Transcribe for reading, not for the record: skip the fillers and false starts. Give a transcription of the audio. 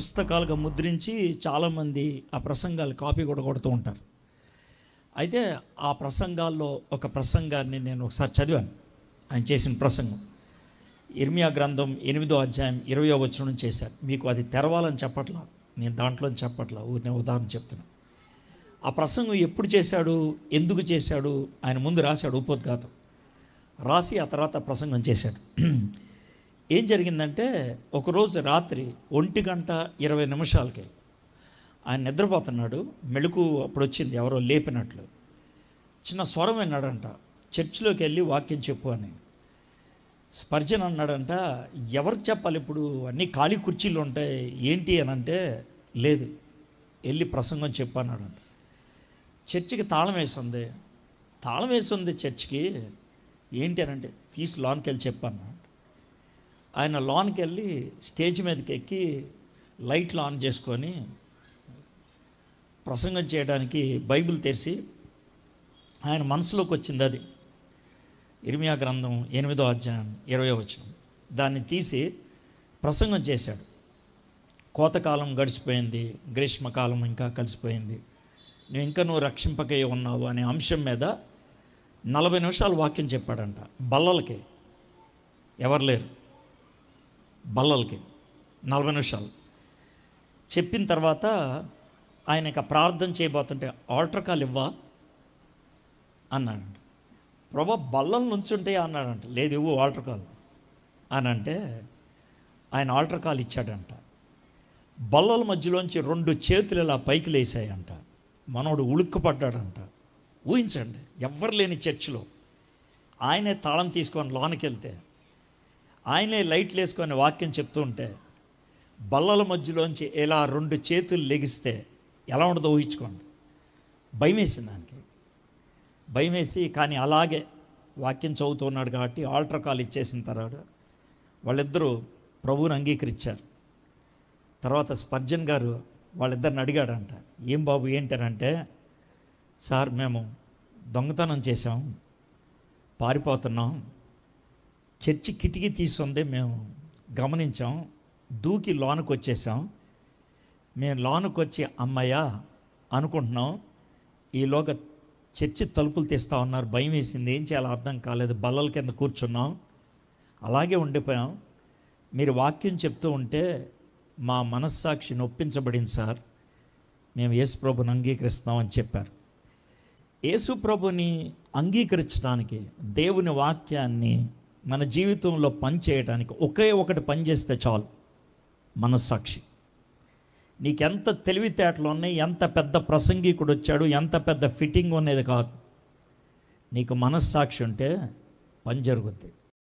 పుస్తకాలుగా ముద్రించి చాలామంది ఆ ప్రసంగాలు కాపీ కూడా కొడుతూ ఉంటారు. అయితే ఆ ప్రసంగాల్లో ఒక ప్రసంగాన్ని నేను ఒకసారి చదివాను. ఆయన చేసిన ప్రసంగం ఇర్మియా గ్రంథం 8వ అధ్యాయం 20వ వచనం చేశారు. మీకు అది తెరవాలని చెప్పట్లా, నేను దాంట్లో చెప్పట్లా, ఊరినే ఉదాహరణ చెప్తున్నాను. ఆ ప్రసంగం ఎప్పుడు చేశాడు, ఎందుకు చేశాడు, ఆయన ముందు రాశాడు ఉపోద్ఘాతం, రాసి ఆ తర్వాత ప్రసంగం చేశాడు. ఏం జరిగిందంటే ఒకరోజు రాత్రి 1:20 ఆయన నిద్రపోతున్నాడు. మెళుకు అప్పుడు వచ్చింది, ఎవరో లేపినట్లు. చిన్న స్వరం విన్నాడంట, చర్చిలోకి వెళ్ళి వాక్యం చెప్పు అని. స్పర్జన్ అన్నాడంట, ఎవరికి చెప్పాలి ఇప్పుడు, అన్నీ ఖాళీ కుర్చీలు ఉంటాయి ఏంటి అని అంటే, లేదు వెళ్ళి ప్రసంగం చెప్పు అన్నాడంట. చర్చికి తాళం వేసింది చర్చికి. ఏంటి అని అంటే, తీసి లోన్కి వెళ్ళి చెప్పాను. ఆయన లోన్కి వెళ్ళి స్టేజ్ మీదకి ఎక్కి లైట్లు ఆన్ చేసుకొని ప్రసంగం చేయడానికి బైబిల్ తెరిచి ఆయన మనసులోకి వచ్చింది అది ఇర్మియా గ్రంథం 8వ అధ్యాయం 20వ వచనం. దాన్ని తీసి ప్రసంగం చేశాడు. కోతకాలం గడిచిపోయింది, గ్రీష్మకాలం ఇంకా కలిసిపోయింది, నువ్వు రక్షింపకే ఉన్నావు అనే అంశం మీద 40 నిమిషాలు వాక్యం చెప్పాడంట. బల్లలకి ఎవరు లేరు, బల్లలకి 40 నిమిషాలు చెప్పిన తర్వాత ఆయనకి ప్రార్థన చేయబోతుంటే ఆల్టర్ కాల్ ఇవ్వా అన్నాడంట. ప్రభా బల్లలు నుంచుంటే అన్నాడంట. లేదు ఇవ్వు ఆల్టర్ కాల్ అని అంటే ఆయన ఆల్టర్ కాల్ ఇచ్చాడంట. బల్లల మధ్యలోంచి 2 చేతులు ఇలా పైకి లేసాయంట. మనోడు ఉలుక్కుపడ్డాడంట. ఊహించండి, ఎవ్వరు లేని చర్చిలో ఆయనే తాళం తీసుకొని లోనికి వెళ్తే, ఆయనే లైట్లు వేసుకొని వాక్యం చెప్తూ ఉంటే, బల్లల మధ్యలోంచి ఇలా 2 చేతులు లెగిస్తే ఎలా ఉండదో ఊహించుకోండి. భయమేసింది దానికి, భయమేసి కానీ అలాగే వాక్యం చదువుతున్నాడు కాబట్టి ఆల్టర్ కాల్ ఇచ్చేసిన తర్వాత వాళ్ళిద్దరూ ప్రభువుని అంగీకరించారు. తర్వాత స్పర్జన్ గారు వాళ్ళిద్దరిని అడిగాడంట, ఏం బాబు ఏంటనంటే, సార్ మేము దొంగతనం చేసాం, పారిపోతున్నాం, చర్చి కిటికీ తీసుంది, మేము గమనించాం, దూకి లోనికి వచ్చేసాం, మేము లోనికి వచ్చి అమ్మయ్యా అనుకుంటున్నాం, ఈలోగా చర్చి తలుపులు తీస్తూ ఉన్నారు, భయం వేసింది, ఏం చేయాలో అర్థం కాలేదు, బల్లల కింద కూర్చున్నాం, అలాగే ఉండిపోయాం, మీరు వాక్యం చెప్తూ ఉంటే మా మనస్సాక్షి నొప్పించబడింది సార్, మేము యేసు ప్రభుని అంగీకరిస్తామని చెప్పారు. యేసు ప్రభుని అంగీకరించడానికి, దేవుని వాక్యాన్ని మన జీవితంలో పనిచేయడానికి ఒకే ఒకటి పని చేస్తే చాలు, మనస్సాక్షి. నీకెంత తెలివితేటలు ఉన్నాయి, ఎంత పెద్ద ప్రసంగికుడు వచ్చాడు, ఎంత పెద్ద ఫిట్టింగ్ ఉన్నది కాదు, నీకు మనస్సాక్షి ఉంటే పని జరుగుద్ది.